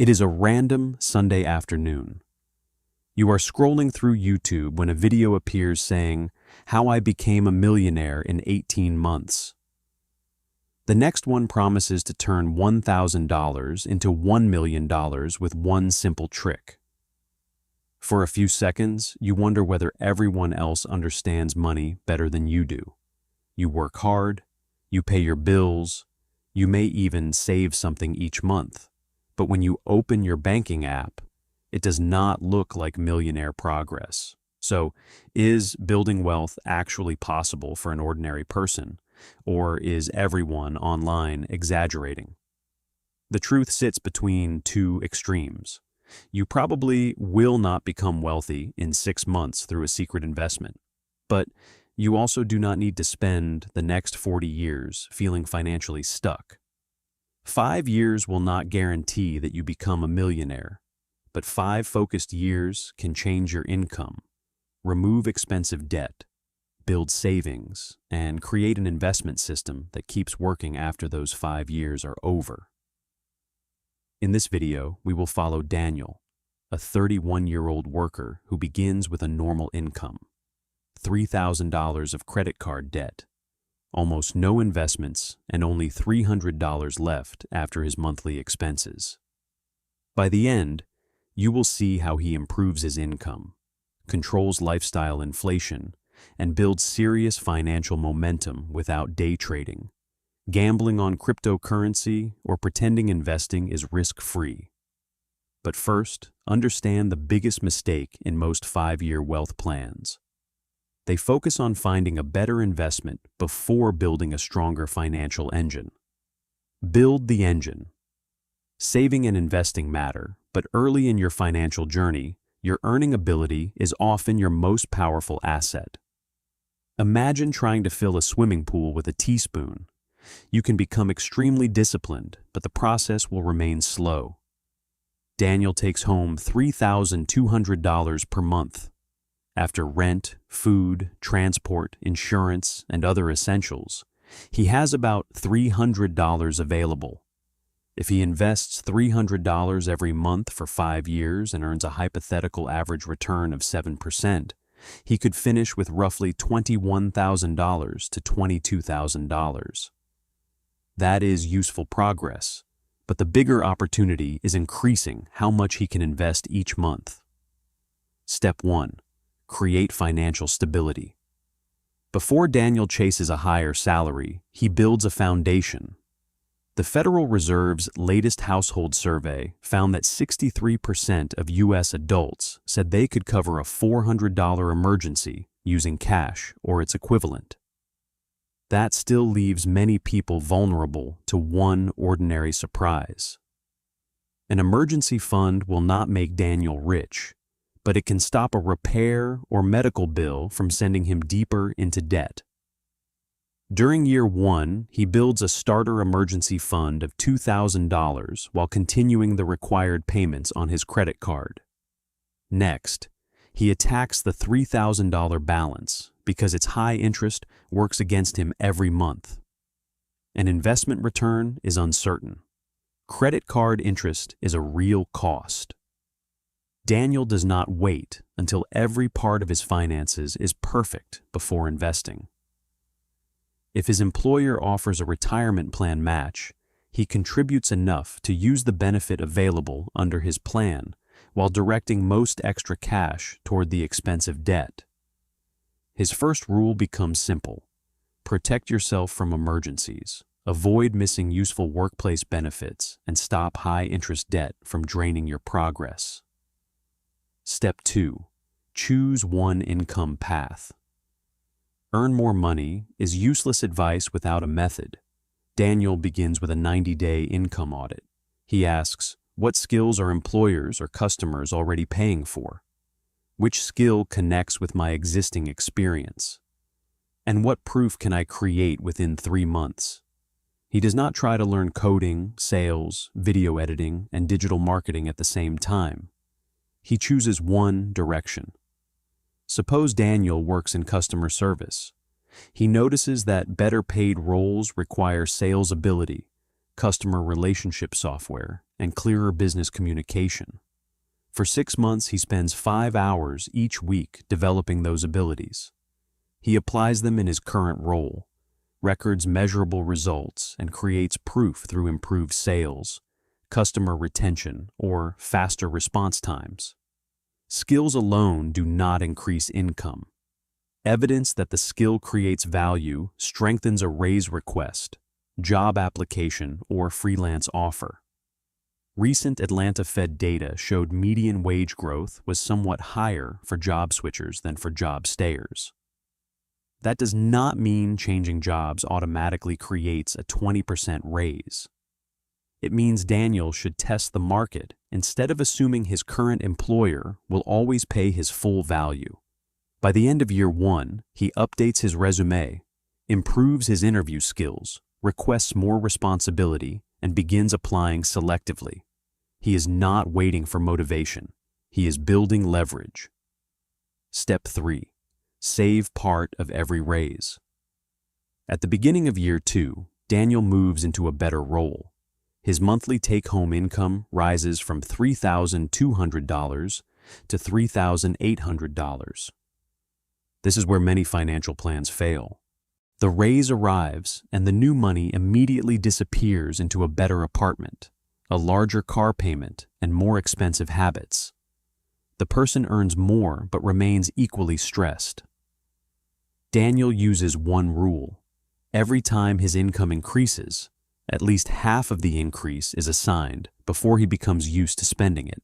It is a random Sunday afternoon. You are scrolling through YouTube when a video appears saying, "How I became a millionaire in 18 months." The next one promises to turn $1,000 into $1 million with one simple trick. For a few seconds, you wonder whether everyone else understands money better than you do. You work hard, you pay your bills, you may even save something each month. But when you open your banking app, it does not look like millionaire progress. So, is building wealth actually possible for an ordinary person? Or is everyone online exaggerating? The truth sits between two extremes. You probably will not become wealthy in 6 months through a secret investment, but you also do not need to spend the next 40 years feeling financially stuck. 5 years will not guarantee that you become a millionaire, but 5 focused years can change your income, remove expensive debt, build savings, and create an investment system that keeps working after those 5 years are over. In this video, we will follow Daniel, a 31-year-old worker who begins with a normal income, $3,000 of credit card debt, almost no investments, and only $300 left after his monthly expenses. By the end, you will see how he improves his income, controls lifestyle inflation, and builds serious financial momentum without day trading, gambling on cryptocurrency, or pretending investing is risk-free. But first, understand the biggest mistake in most 5-year wealth plans. They focus on finding a better investment before building a stronger financial engine. Build the engine. Saving and investing matter, but early in your financial journey, your earning ability is often your most powerful asset. Imagine trying to fill a swimming pool with a teaspoon. You can become extremely disciplined, but the process will remain slow. Daniel takes home $3,200 per month. After rent, food, transport, insurance, and other essentials, he has about $300 available. If he invests $300 every month for 5 years and earns a hypothetical average return of 7%, he could finish with roughly $21,000 to $22,000. That is useful progress, but the bigger opportunity is increasing how much he can invest each month. Step 1. Create financial stability. Before Daniel chases a higher salary, he builds a foundation. The Federal Reserve's latest household survey found that 63% of U.S. adults said they could cover a $400 emergency using cash or its equivalent. That still leaves many people vulnerable to one ordinary surprise. An emergency fund will not make Daniel rich, but it can stop a repair or medical bill from sending him deeper into debt. During year 1, he builds a starter emergency fund of $2,000 while continuing the required payments on his credit card. Next, he attacks the $3,000 balance because its high interest works against him every month. An investment return is uncertain. Credit card interest is a real cost. Daniel does not wait until every part of his finances is perfect before investing. If his employer offers a retirement plan match, he contributes enough to use the benefit available under his plan while directing most extra cash toward the expensive debt. His first rule becomes simple: protect yourself from emergencies, avoid missing useful workplace benefits, and stop high-interest debt from draining your progress. Step 2. Choose one income path. Earn more money is useless advice without a method. Daniel begins with a 90-day income audit. He asks, what skills are employers or customers already paying for? Which skill connects with my existing experience? And what proof can I create within 3 months? He does not try to learn coding, sales, video editing, and digital marketing at the same time. He chooses one direction. Suppose Daniel works in customer service. He notices that better paid roles require sales ability, customer relationship software, and clearer business communication. For 6 months, he spends 5 hours each week developing those abilities. He applies them in his current role, records measurable results, and creates proof through improved sales, customer retention, or faster response times. Skills alone do not increase income. Evidence that the skill creates value strengthens a raise request, job application, or freelance offer. Recent Atlanta Fed data showed median wage growth was somewhat higher for job switchers than for job stayers. That does not mean changing jobs automatically creates a 20% raise. It means Daniel should test the market instead of assuming his current employer will always pay his full value. By the end of year 1, he updates his resume, improves his interview skills, requests more responsibility, and begins applying selectively. He is not waiting for motivation. He is building leverage. Step 3. Save part of every raise. At the beginning of year 2, Daniel moves into a better role. His monthly take-home income rises from $3,200 to $3,800. This is where many financial plans fail. The raise arrives, and the new money immediately disappears into a better apartment, a larger car payment, and more expensive habits. The person earns more but remains equally stressed. Daniel uses one rule. Every time his income increases, at least half of the increase is assigned before he becomes used to spending it.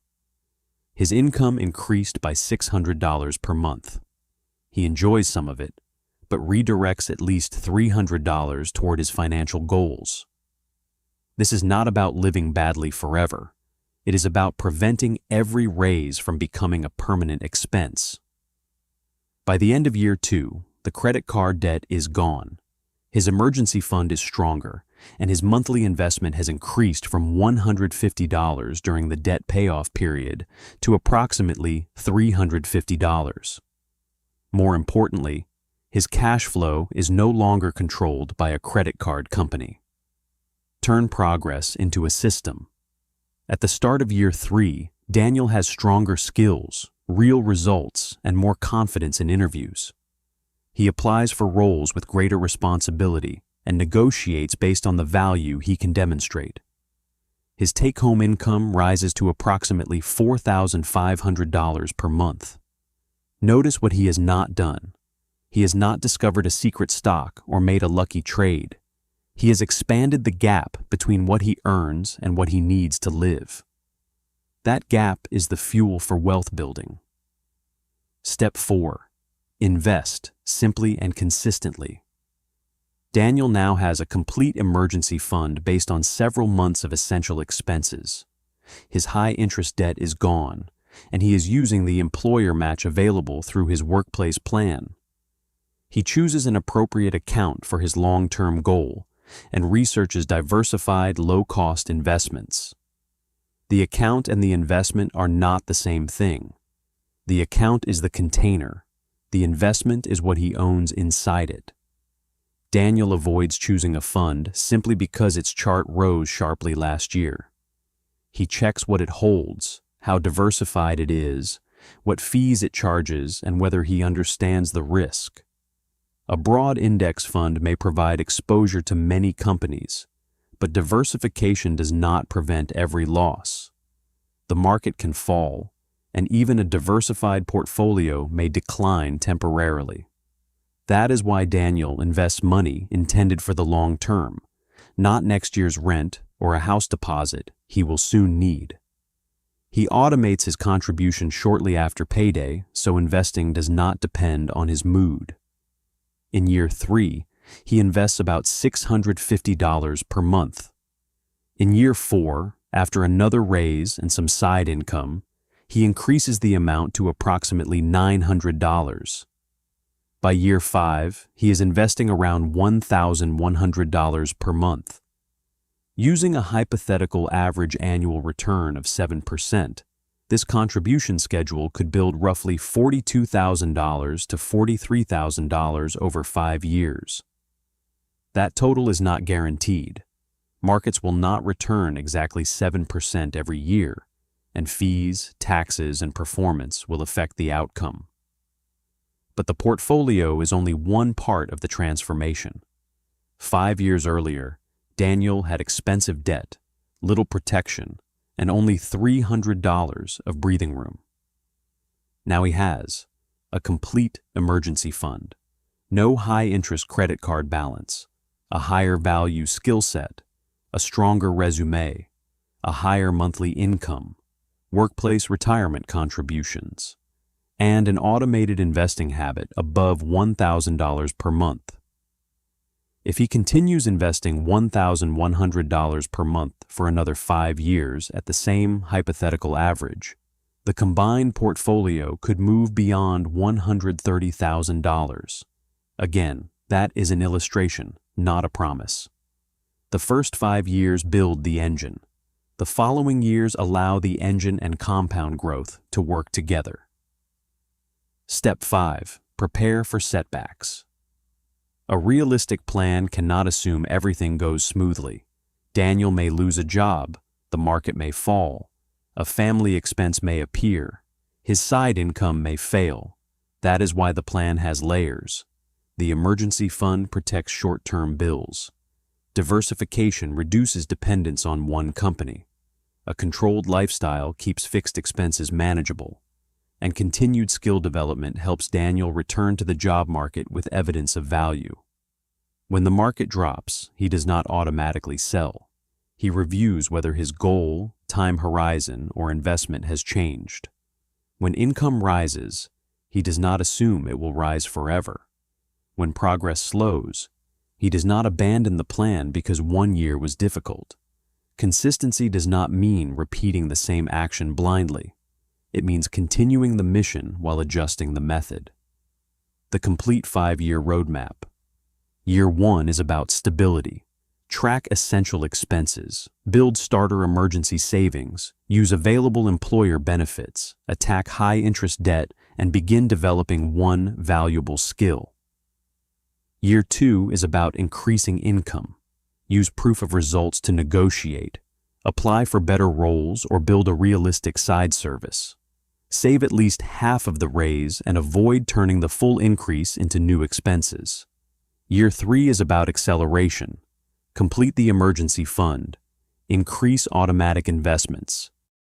His income increased by $600 per month. He enjoys some of it, but redirects at least $300 toward his financial goals. This is not about living badly forever. It is about preventing every raise from becoming a permanent expense. By the end of year 2, the credit card debt is gone. His emergency fund is stronger, and his monthly investment has increased from $150 during the debt payoff period to approximately $350. More importantly, his cash flow is no longer controlled by a credit card company. Turn progress into a system. At the start of year 3, Daniel has stronger skills, real results, and more confidence in interviews. He applies for roles with greater responsibility and negotiates based on the value he can demonstrate. His take-home income rises to approximately $4,500 per month. Notice what he has not done. He has not discovered a secret stock or made a lucky trade. He has expanded the gap between what he earns and what he needs to live. That gap is the fuel for wealth building. Step 4. Invest simply and consistently. Daniel now has a complete emergency fund based on several months of essential expenses. His high-interest debt is gone, and he is using the employer match available through his workplace plan. He chooses an appropriate account for his long-term goal and researches diversified, low-cost investments. The account and the investment are not the same thing. The account is the container. The investment is what he owns inside it. Daniel avoids choosing a fund simply because its chart rose sharply last year. He checks what it holds, how diversified it is, what fees it charges, and whether he understands the risk. A broad index fund may provide exposure to many companies, but diversification does not prevent every loss. The market can fall, and even a diversified portfolio may decline temporarily. That is why Daniel invests money intended for the long term, not next year's rent or a house deposit he will soon need. He automates his contribution shortly after payday, so investing does not depend on his mood. In year 3, he invests about $650 per month. In year 4, after another raise and some side income, he increases the amount to approximately $900. By year 5, he is investing around $1,100 per month. Using a hypothetical average annual return of 7%, this contribution schedule could build roughly $42,000 to $43,000 over 5 years. That total is not guaranteed, Markets will not return exactly 7% every year, and fees, taxes, and performance will affect the outcome. But the portfolio is only one part of the transformation. 5 years earlier, Daniel had expensive debt, little protection, and only $300 of breathing room. Now he has a complete emergency fund, no high-interest credit card balance, a higher value skill set, a stronger resume, a higher monthly income, workplace retirement contributions, and an automated investing habit above $1,000 per month. If he continues investing $1,100 per month for another 5 years at the same hypothetical average, the combined portfolio could move beyond $130,000. Again, that is an illustration, not a promise. The first 5 years build the engine. The following years allow the engine and compound growth to work together. Step 5. Prepare for setbacks. A realistic plan cannot assume everything goes smoothly. Daniel may lose a job, the market may fall, a family expense may appear, his side income may fail. That is why the plan has layers. The emergency fund protects short-term bills. Diversification reduces dependence on one company. A controlled lifestyle keeps fixed expenses manageable. And continued skill development helps Daniel return to the job market with evidence of value. When the market drops, he does not automatically sell. He reviews whether his goal, time horizon, or investment has changed. When income rises, he does not assume it will rise forever. When progress slows, he does not abandon the plan because 1 year was difficult. Consistency does not mean repeating the same action blindly. It means continuing the mission while adjusting the method. The complete 5-year roadmap. Year 1 is about stability. Track essential expenses, build starter emergency savings, use available employer benefits, attack high-interest debt, and begin developing one valuable skill. Year 2 is about increasing income. Use proof of results to negotiate. Apply for better roles or build a realistic side service. Save at least half of the raise and avoid turning the full increase into new expenses. Year 3 is about acceleration. Complete the emergency fund. Increase automatic investments.